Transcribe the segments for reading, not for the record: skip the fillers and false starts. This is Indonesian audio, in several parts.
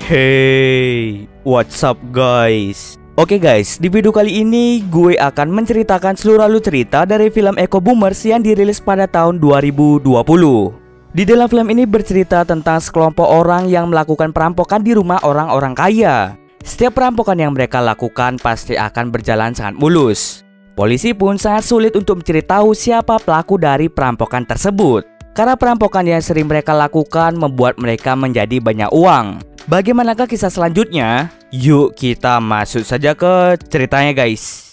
Hey, what's up guys? Oke guys, di video kali ini gue akan menceritakan seluruh alur cerita dari film Eco Boomers yang dirilis pada tahun 2020. Di dalam film ini bercerita tentang sekelompok orang yang melakukan perampokan di rumah orang-orang kaya. Setiap perampokan yang mereka lakukan pasti akan berjalan sangat mulus. Polisi pun sangat sulit untuk mencari tahu siapa pelaku dari perampokan tersebut, karena perampokan yang sering mereka lakukan membuat mereka menjadi banyak uang. Bagaimanakah kisah selanjutnya? Yuk kita masuk saja ke ceritanya guys.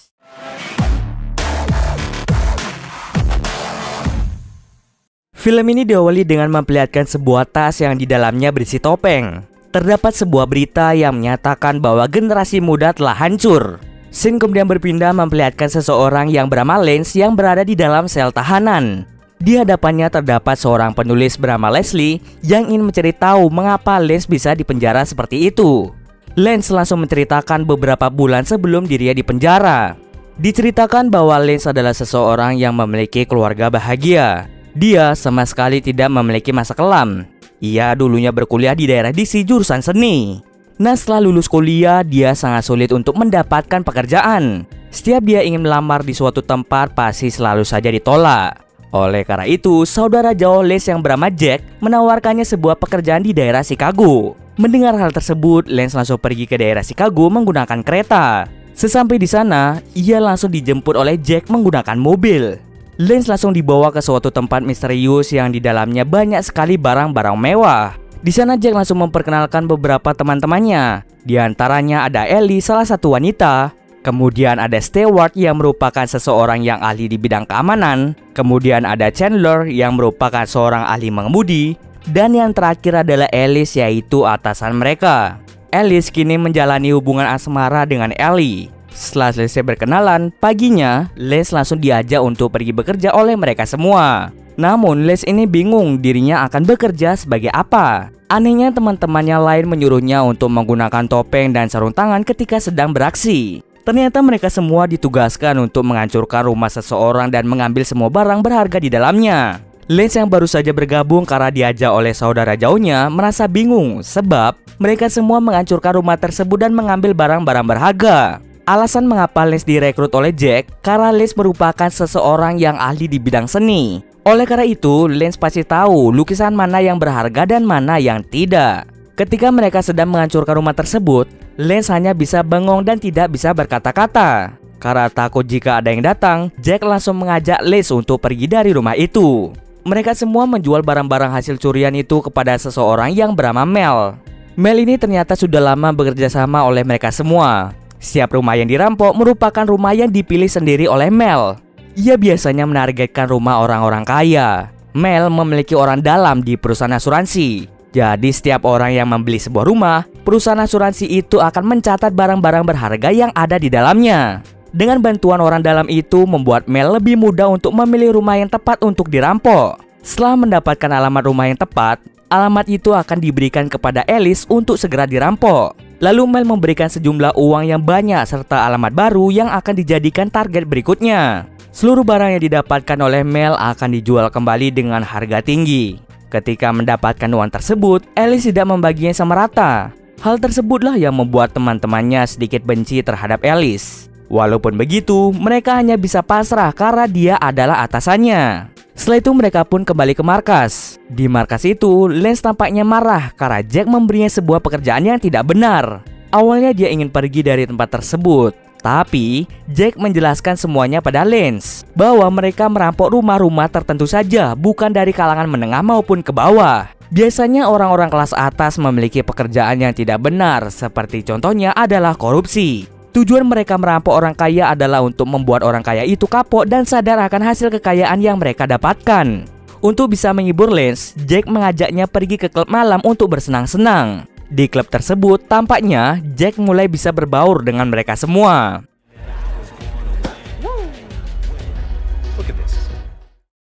Film ini diawali dengan memperlihatkan sebuah tas yang di dalamnya berisi topeng. Terdapat sebuah berita yang menyatakan bahwa generasi muda telah hancur. Scene kemudian berpindah memperlihatkan seseorang yang bernama Lance yang berada di dalam sel tahanan. Di hadapannya terdapat seorang penulis bernama Leslie yang ingin mencari tahu mengapa Lance bisa dipenjara seperti itu. Lance langsung menceritakan beberapa bulan sebelum dirinya dipenjara. Diceritakan bahwa Lance adalah seseorang yang memiliki keluarga bahagia. Dia sama sekali tidak memiliki masa kelam. Ia dulunya berkuliah di daerah DC jurusan seni. Nah, setelah lulus kuliah, dia sangat sulit untuk mendapatkan pekerjaan. Setiap dia ingin melamar di suatu tempat pasti selalu saja ditolak. Oleh karena itu, saudara jauh Lance yang bernama Jack menawarkannya sebuah pekerjaan di daerah Chicago. Mendengar hal tersebut, Lance langsung pergi ke daerah Chicago menggunakan kereta. Sesampai di sana, ia langsung dijemput oleh Jack menggunakan mobil. Lance langsung dibawa ke suatu tempat misterius yang di dalamnya banyak sekali barang-barang mewah. Di sana Jack langsung memperkenalkan beberapa teman-temannya. Di antaranya ada Ellie, salah satu wanita. Kemudian ada Stewart yang merupakan seseorang yang ahli di bidang keamanan. Kemudian ada Chandler yang merupakan seorang ahli mengemudi. Dan yang terakhir adalah Alice, yaitu atasan mereka. Alice kini menjalani hubungan asmara dengan Ellie. Setelah selesai berkenalan, paginya Lance langsung diajak untuk pergi bekerja oleh mereka semua. Namun Lance ini bingung dirinya akan bekerja sebagai apa. Anehnya teman-temannya lain menyuruhnya untuk menggunakan topeng dan sarung tangan ketika sedang beraksi. Ternyata mereka semua ditugaskan untuk menghancurkan rumah seseorang dan mengambil semua barang berharga di dalamnya. Lance yang baru saja bergabung karena diajak oleh saudara jauhnya merasa bingung sebab mereka semua menghancurkan rumah tersebut dan mengambil barang-barang berharga. Alasan mengapa Lance direkrut oleh Jack karena Lance merupakan seseorang yang ahli di bidang seni. Oleh karena itu, Lance pasti tahu lukisan mana yang berharga dan mana yang tidak. Ketika mereka sedang menghancurkan rumah tersebut, Lance hanya bisa bengong dan tidak bisa berkata-kata. Karena takut jika ada yang datang, Jack langsung mengajak Lance untuk pergi dari rumah itu. Mereka semua menjual barang-barang hasil curian itu kepada seseorang yang bernama Mel. Mel ini ternyata sudah lama bekerja sama oleh mereka semua. Setiap rumah yang dirampok merupakan rumah yang dipilih sendiri oleh Mel. Ia biasanya menargetkan rumah orang-orang kaya. Mel memiliki orang dalam di perusahaan asuransi. Jadi setiap orang yang membeli sebuah rumah, perusahaan asuransi itu akan mencatat barang-barang berharga yang ada di dalamnya. Dengan bantuan orang dalam itu membuat Mel lebih mudah untuk memilih rumah yang tepat untuk dirampok. Setelah mendapatkan alamat rumah yang tepat, alamat itu akan diberikan kepada Alice untuk segera dirampok. Lalu Mel memberikan sejumlah uang yang banyak serta alamat baru yang akan dijadikan target berikutnya. Seluruh barang yang didapatkan oleh Mel akan dijual kembali dengan harga tinggi. Ketika mendapatkan uang tersebut, Alice tidak membaginya sama rata. Hal tersebutlah yang membuat teman-temannya sedikit benci terhadap Alice. Walaupun begitu, mereka hanya bisa pasrah karena dia adalah atasannya. Setelah itu mereka pun kembali ke markas. Di markas itu, Lance tampaknya marah karena Jack memberinya sebuah pekerjaan yang tidak benar. Awalnya dia ingin pergi dari tempat tersebut. Tapi, Jack menjelaskan semuanya pada Lance bahwa mereka merampok rumah-rumah tertentu saja, bukan dari kalangan menengah maupun ke bawah. Biasanya orang-orang kelas atas memiliki pekerjaan yang tidak benar, seperti contohnya adalah korupsi. Tujuan mereka merampok orang kaya adalah untuk membuat orang kaya itu kapok dan sadar akan hasil kekayaan yang mereka dapatkan. Untuk bisa menghibur Lance, Jack mengajaknya pergi ke klub malam untuk bersenang-senang. Di klub tersebut, tampaknya Jack mulai bisa berbaur dengan mereka semua.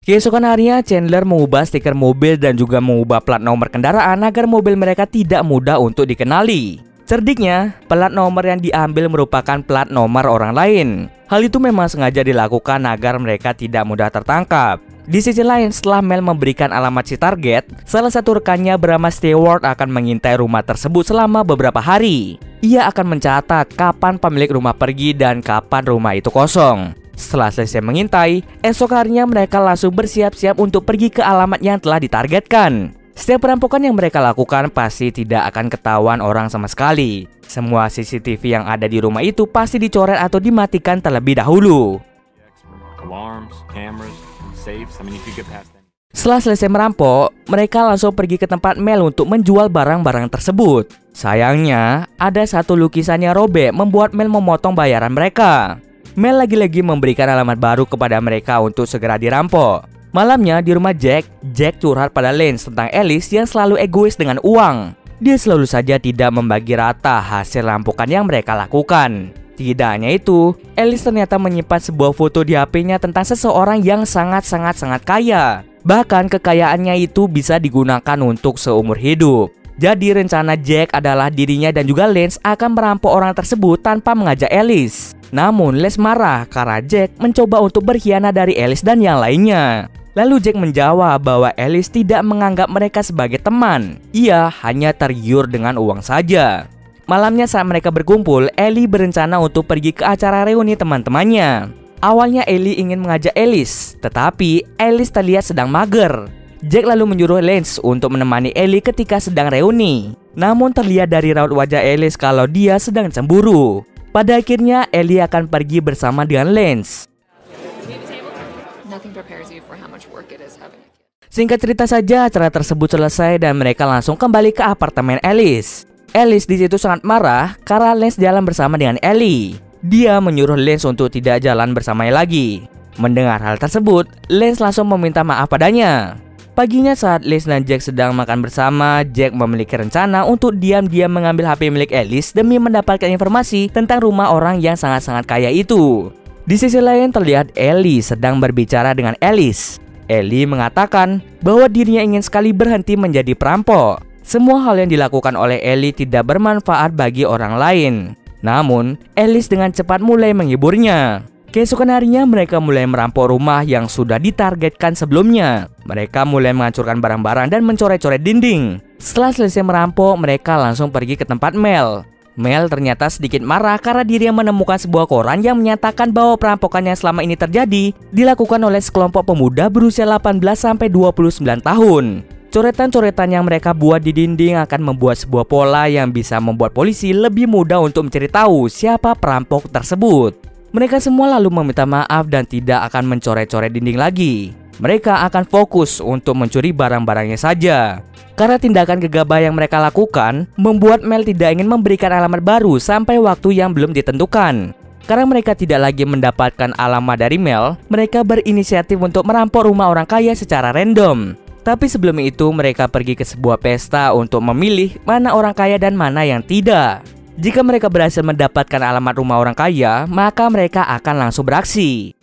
Keesokan harinya, Chandler mengubah stiker mobil dan juga mengubah plat nomor kendaraan agar mobil mereka tidak mudah untuk dikenali. Cerdiknya, plat nomor yang diambil merupakan plat nomor orang lain. Hal itu memang sengaja dilakukan agar mereka tidak mudah tertangkap. Di sisi lain, setelah Mel memberikan alamat si target, salah satu rekannya bernama Stewart akan mengintai rumah tersebut selama beberapa hari. Ia akan mencatat kapan pemilik rumah pergi dan kapan rumah itu kosong. Setelah selesai mengintai, esok harinya mereka langsung bersiap-siap untuk pergi ke alamat yang telah ditargetkan. Setiap perampokan yang mereka lakukan pasti tidak akan ketahuan orang sama sekali. Semua CCTV yang ada di rumah itu pasti dicoret atau dimatikan terlebih dahulu. Setelah selesai merampok, mereka langsung pergi ke tempat Mel untuk menjual barang-barang tersebut. Sayangnya, ada satu lukisan yang robek membuat Mel memotong bayaran mereka. Mel lagi-lagi memberikan alamat baru kepada mereka untuk segera dirampok. Malamnya di rumah Jack curhat pada Lance tentang Alice yang selalu egois dengan uang. Dia selalu saja tidak membagi rata hasil rampokan yang mereka lakukan. Tidak hanya itu, Alice ternyata menyimpan sebuah foto di HP-nya tentang seseorang yang sangat kaya. Bahkan kekayaannya itu bisa digunakan untuk seumur hidup. Jadi rencana Jack adalah dirinya dan juga Lance akan merampok orang tersebut tanpa mengajak Alice. Namun Lance marah karena Jack mencoba untuk berkhianat dari Alice dan yang lainnya. Lalu Jack menjawab bahwa Alice tidak menganggap mereka sebagai teman. Ia hanya tergiur dengan uang saja. Malamnya saat mereka berkumpul, Ellie berencana untuk pergi ke acara reuni teman-temannya. Awalnya Ellie ingin mengajak Alice, tetapi Alice terlihat sedang mager. Jack lalu menyuruh Lance untuk menemani Ellie ketika sedang reuni. Namun terlihat dari raut wajah Alice kalau dia sedang cemburu. Pada akhirnya Ellie akan pergi bersama dengan Lance. Singkat cerita saja, acara tersebut selesai dan mereka langsung kembali ke apartemen Alice. Alice di situ sangat marah karena Lance jalan bersama dengan Ellie. Dia menyuruh Lance untuk tidak jalan bersamanya lagi. Mendengar hal tersebut, Lance langsung meminta maaf padanya. Paginya saat Lance dan Jack sedang makan bersama, Jack memiliki rencana untuk diam-diam mengambil HP milik Alice demi mendapatkan informasi tentang rumah orang yang sangat kaya itu. Di sisi lain terlihat Ellie sedang berbicara dengan Alice. Ellie mengatakan bahwa dirinya ingin sekali berhenti menjadi perampok. Semua hal yang dilakukan oleh Ellie tidak bermanfaat bagi orang lain. Namun, Alice dengan cepat mulai menghiburnya. Keesokan harinya mereka mulai merampok rumah yang sudah ditargetkan sebelumnya. Mereka mulai menghancurkan barang-barang dan mencoret-coret dinding. Setelah selesai merampok, mereka langsung pergi ke tempat Mel. Mel ternyata sedikit marah karena dirinya menemukan sebuah koran yang menyatakan bahwa perampokan yang selama ini terjadi dilakukan oleh sekelompok pemuda berusia 18-29 tahun. Coretan-coretan yang mereka buat di dinding akan membuat sebuah pola yang bisa membuat polisi lebih mudah untuk mencari tahu siapa perampok tersebut. Mereka semua lalu meminta maaf dan tidak akan mencoret-coret dinding lagi. Mereka akan fokus untuk mencuri barang-barangnya saja. Karena tindakan gegabah yang mereka lakukan membuat Mel tidak ingin memberikan alamat baru sampai waktu yang belum ditentukan. Karena mereka tidak lagi mendapatkan alamat dari Mel, mereka berinisiatif untuk merampok rumah orang kaya secara random. Tapi sebelum itu mereka pergi ke sebuah pesta untuk memilih mana orang kaya dan mana yang tidak. Jika mereka berhasil mendapatkan alamat rumah orang kaya, maka mereka akan langsung beraksi.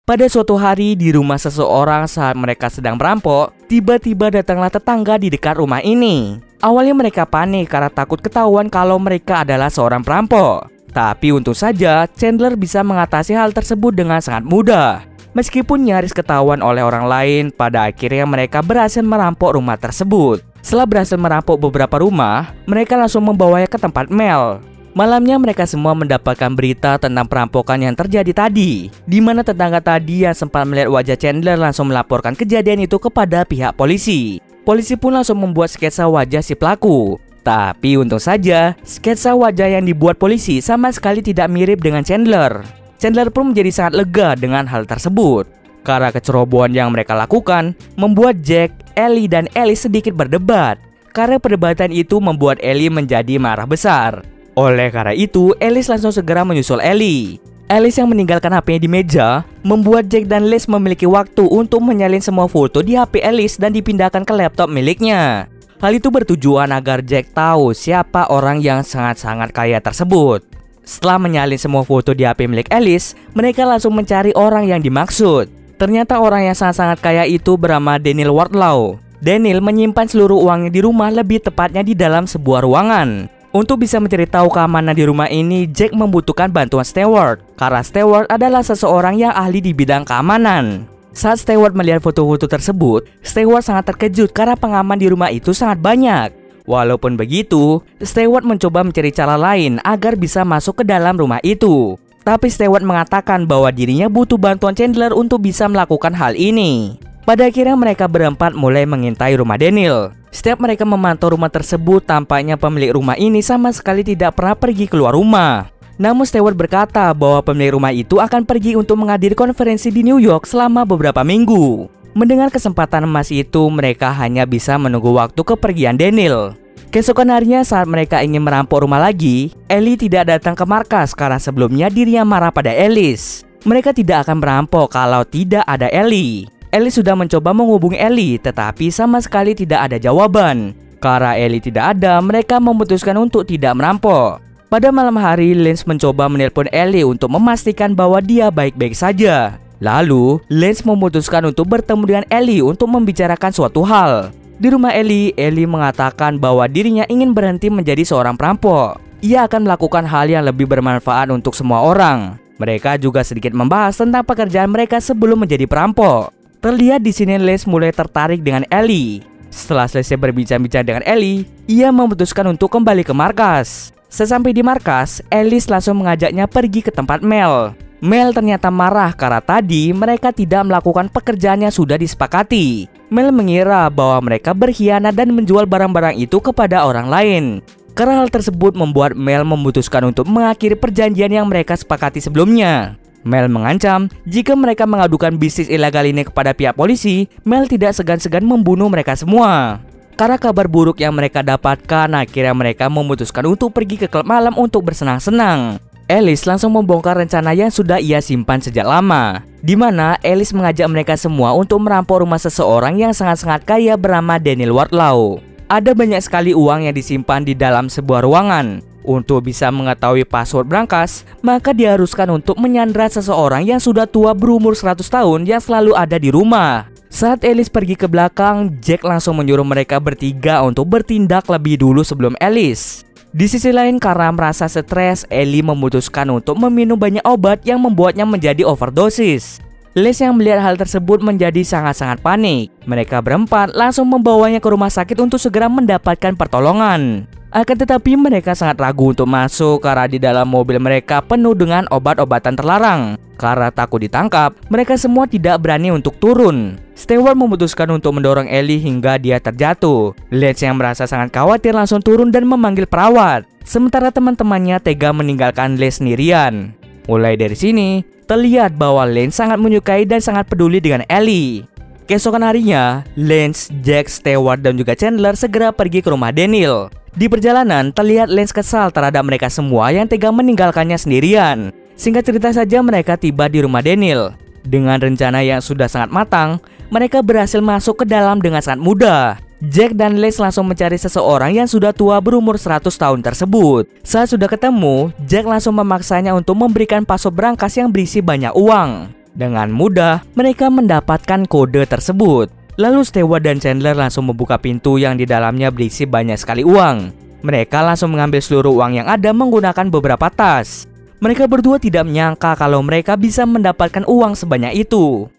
Pada suatu hari di rumah seseorang saat mereka sedang merampok, tiba-tiba datanglah tetangga di dekat rumah ini. Awalnya mereka panik karena takut ketahuan kalau mereka adalah seorang perampok. Tapi untung saja Chandler bisa mengatasi hal tersebut dengan sangat mudah. Meskipun nyaris ketahuan oleh orang lain, pada akhirnya mereka berhasil merampok rumah tersebut. Setelah berhasil merampok beberapa rumah, mereka langsung membawanya ke tempat Mel. Malamnya mereka semua mendapatkan berita tentang perampokan yang terjadi tadi, di mana tetangga tadi yang sempat melihat wajah Chandler langsung melaporkan kejadian itu kepada pihak polisi. Polisi pun langsung membuat sketsa wajah si pelaku. Tapi untung saja, sketsa wajah yang dibuat polisi sama sekali tidak mirip dengan Chandler. Chandler pun menjadi sangat lega dengan hal tersebut. Karena kecerobohan yang mereka lakukan, membuat Jack, Ellie, dan Alice sedikit berdebat. Karena perdebatan itu membuat Ellie menjadi marah besar. Oleh karena itu, Alice langsung segera menyusul Ellie. Alice yang meninggalkan HP-nya di meja, membuat Jack dan Liz memiliki waktu untuk menyalin semua foto di HP Alice dan dipindahkan ke laptop miliknya. Hal itu bertujuan agar Jack tahu siapa orang yang sangat kaya tersebut. Setelah menyalin semua foto di HP milik Alice, mereka langsung mencari orang yang dimaksud. Ternyata orang yang sangat kaya itu bernama Daniel Wardlaw. Daniel menyimpan seluruh uangnya di rumah, lebih tepatnya di dalam sebuah ruangan. Untuk bisa mencari tahu keamanan di rumah ini, Jack membutuhkan bantuan Stewart karena Stewart adalah seseorang yang ahli di bidang keamanan. Saat Stewart melihat foto-foto tersebut, Stewart sangat terkejut karena pengaman di rumah itu sangat banyak. Walaupun begitu, Stewart mencoba mencari cara lain agar bisa masuk ke dalam rumah itu. Tapi Stewart mengatakan bahwa dirinya butuh bantuan Chandler untuk bisa melakukan hal ini. Pada akhirnya mereka berempat mulai mengintai rumah Daniel. Setiap mereka memantau rumah tersebut, tampaknya pemilik rumah ini sama sekali tidak pernah pergi keluar rumah. Namun Stewart berkata bahwa pemilik rumah itu akan pergi untuk menghadiri konferensi di New York selama beberapa minggu. Mendengar kesempatan emas itu, mereka hanya bisa menunggu waktu kepergian Daniel. Keesokan harinya saat mereka ingin merampok rumah lagi, Ellie tidak datang ke markas karena sebelumnya dirinya marah pada Alice. Mereka tidak akan merampok kalau tidak ada Ellie. Ellie sudah mencoba menghubungi Ellie, tetapi sama sekali tidak ada jawaban. Karena Ellie tidak ada, mereka memutuskan untuk tidak merampok. Pada malam hari, Lance mencoba menelpon Ellie untuk memastikan bahwa dia baik-baik saja. Lalu, Lance memutuskan untuk bertemu dengan Ellie untuk membicarakan suatu hal. Di rumah Ellie mengatakan bahwa dirinya ingin berhenti menjadi seorang perampok. Ia akan melakukan hal yang lebih bermanfaat untuk semua orang. Mereka juga sedikit membahas tentang pekerjaan mereka sebelum menjadi perampok. Terlihat di sini Lance mulai tertarik dengan Ellie. Setelah selesai berbincang-bincang dengan Ellie, ia memutuskan untuk kembali ke markas. Sesampai di markas, Alice langsung mengajaknya pergi ke tempat Mel. Mel ternyata marah karena tadi mereka tidak melakukan pekerjaan yang sudah disepakati. Mel mengira bahwa mereka berkhianat dan menjual barang-barang itu kepada orang lain. Karena hal tersebut membuat Mel memutuskan untuk mengakhiri perjanjian yang mereka sepakati sebelumnya. Mel mengancam jika mereka mengadukan bisnis ilegal ini kepada pihak polisi, Mel tidak segan-segan membunuh mereka semua. Karena kabar buruk yang mereka dapatkan, akhirnya mereka memutuskan untuk pergi ke klub malam untuk bersenang-senang. Alice langsung membongkar rencana yang sudah ia simpan sejak lama, di mana Alice mengajak mereka semua untuk merampok rumah seseorang yang sangat-sangat kaya bernama Daniel Wardlaw. Ada banyak sekali uang yang disimpan di dalam sebuah ruangan. Untuk bisa mengetahui password brankas, maka diharuskan untuk menyandra seseorang yang sudah tua berumur 100 tahun yang selalu ada di rumah. Saat Alice pergi ke belakang, Jack langsung menyuruh mereka bertiga untuk bertindak lebih dulu sebelum Alice. Di sisi lain, karena merasa stres, Ellie memutuskan untuk meminum banyak obat yang membuatnya menjadi overdosis. Lance yang melihat hal tersebut menjadi sangat-sangat panik. Mereka berempat langsung membawanya ke rumah sakit untuk segera mendapatkan pertolongan. Akan tetapi mereka sangat ragu untuk masuk karena di dalam mobil mereka penuh dengan obat-obatan terlarang. Karena takut ditangkap, mereka semua tidak berani untuk turun. Stewart memutuskan untuk mendorong Ellie hingga dia terjatuh. Lance yang merasa sangat khawatir langsung turun dan memanggil perawat. Sementara teman-temannya tega meninggalkan Lance sendirian. Mulai dari sini, terlihat bahwa Lance sangat menyukai dan sangat peduli dengan Ellie. Keesokan harinya, Lance, Jack, Stewart, dan juga Chandler segera pergi ke rumah Daniel. Di perjalanan, terlihat Lance kesal terhadap mereka semua yang tega meninggalkannya sendirian. Singkat cerita saja, mereka tiba di rumah Daniel. Dengan rencana yang sudah sangat matang, mereka berhasil masuk ke dalam dengan sangat mudah. Jack dan Lance langsung mencari seseorang yang sudah tua berumur 100 tahun tersebut. Saat sudah ketemu, Jack langsung memaksanya untuk memberikan password brankas yang berisi banyak uang. Dengan mudah, mereka mendapatkan kode tersebut. Lalu Stewart dan Chandler langsung membuka pintu yang di dalamnya berisi banyak sekali uang. Mereka langsung mengambil seluruh uang yang ada menggunakan beberapa tas. Mereka berdua tidak menyangka kalau mereka bisa mendapatkan uang sebanyak itu.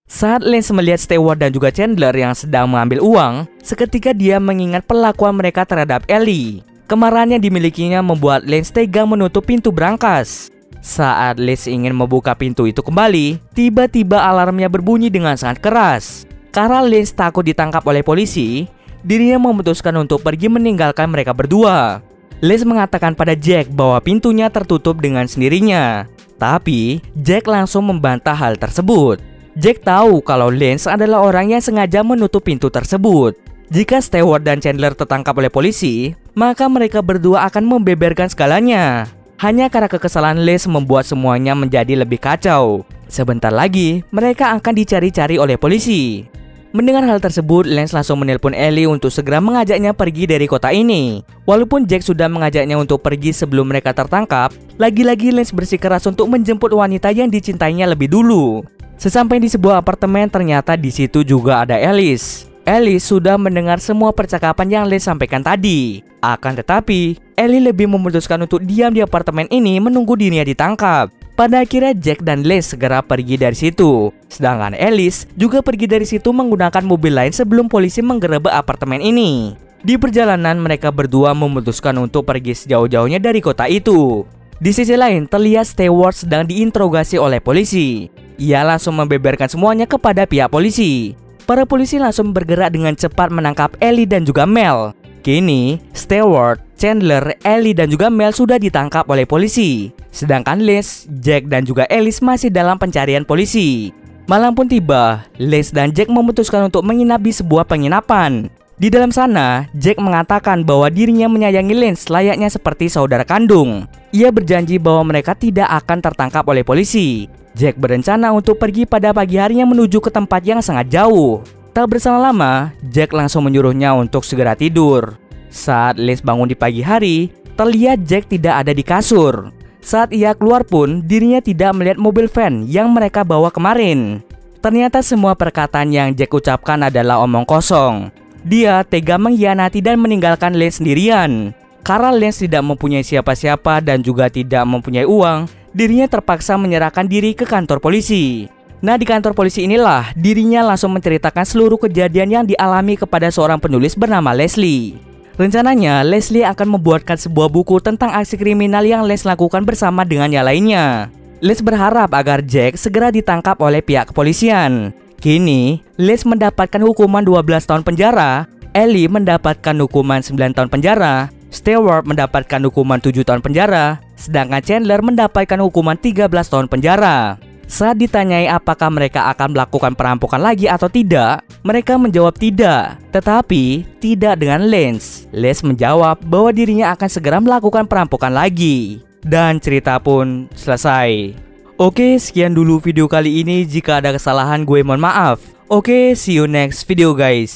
Saat Lance melihat Stewart dan juga Chandler yang sedang mengambil uang, seketika dia mengingat perlakuan mereka terhadap Ellie. Kemarahan yang dimilikinya membuat Lance tega menutup pintu brankas. Saat Lance ingin membuka pintu itu kembali, tiba-tiba alarmnya berbunyi dengan sangat keras. Karena Lance takut ditangkap oleh polisi, dirinya memutuskan untuk pergi meninggalkan mereka berdua. Lance mengatakan pada Jack bahwa pintunya tertutup dengan sendirinya. Tapi, Jack langsung membantah hal tersebut. Jack tahu kalau Lance adalah orang yang sengaja menutup pintu tersebut. Jika Stewart dan Chandler tertangkap oleh polisi, maka mereka berdua akan membeberkan segalanya. Hanya karena kekesalan Lance membuat semuanya menjadi lebih kacau. Sebentar lagi, mereka akan dicari-cari oleh polisi. Mendengar hal tersebut, Lance langsung menelpon Ellie untuk segera mengajaknya pergi dari kota ini. Walaupun Jack sudah mengajaknya untuk pergi sebelum mereka tertangkap, lagi-lagi Lance bersikeras untuk menjemput wanita yang dicintainya lebih dulu. Sesampai di sebuah apartemen, ternyata di situ juga ada Alice. Alice sudah mendengar semua percakapan yang Les sampaikan tadi. Akan tetapi, Ellie lebih memutuskan untuk diam di apartemen ini menunggu dirinya ditangkap. Pada akhirnya Jack dan Les segera pergi dari situ. Sedangkan Alice juga pergi dari situ menggunakan mobil lain sebelum polisi menggerebek apartemen ini. Di perjalanan mereka berdua memutuskan untuk pergi sejauh-jauhnya dari kota itu. Di sisi lain terlihat Stewart sedang diinterogasi oleh polisi. Ia langsung membeberkan semuanya kepada pihak polisi. Para polisi langsung bergerak dengan cepat menangkap Ellie dan juga Mel. Kini, Stewart, Chandler, Ellie dan juga Mel sudah ditangkap oleh polisi. Sedangkan Les, Jack dan juga Alice masih dalam pencarian polisi. Malam pun tiba, Les dan Jack memutuskan untuk menginap di sebuah penginapan. Di dalam sana, Jack mengatakan bahwa dirinya menyayangi Lance layaknya seperti saudara kandung. Ia berjanji bahwa mereka tidak akan tertangkap oleh polisi. Jack berencana untuk pergi pada pagi harinya menuju ke tempat yang sangat jauh. Tak berselang lama, Jack langsung menyuruhnya untuk segera tidur. Saat Les bangun di pagi hari, terlihat Jack tidak ada di kasur. Saat ia keluar pun, dirinya tidak melihat mobil van yang mereka bawa kemarin. Ternyata semua perkataan yang Jack ucapkan adalah omong kosong. Dia tega mengkhianati dan meninggalkan Lance sendirian. Karena Lance tidak mempunyai siapa-siapa dan juga tidak mempunyai uang, dirinya terpaksa menyerahkan diri ke kantor polisi. Nah, di kantor polisi inilah dirinya langsung menceritakan seluruh kejadian yang dialami kepada seorang penulis bernama Leslie. Rencananya, Leslie akan membuatkan sebuah buku tentang aksi kriminal yang Les lakukan bersama dengan yang lainnya. Les berharap agar Jack segera ditangkap oleh pihak kepolisian. Kini, Les mendapatkan hukuman 12 tahun penjara, Ellie mendapatkan hukuman 9 tahun penjara, Stewart mendapatkan hukuman 7 tahun penjara, sedangkan Chandler mendapatkan hukuman 13 tahun penjara. Saat ditanyai apakah mereka akan melakukan perampokan lagi atau tidak, mereka menjawab tidak, tetapi tidak dengan Lance. Les menjawab bahwa dirinya akan segera melakukan perampokan lagi. Dan cerita pun selesai. Oke, sekian dulu video kali ini. Jika ada kesalahan gue mohon maaf. Oke, see you next video guys.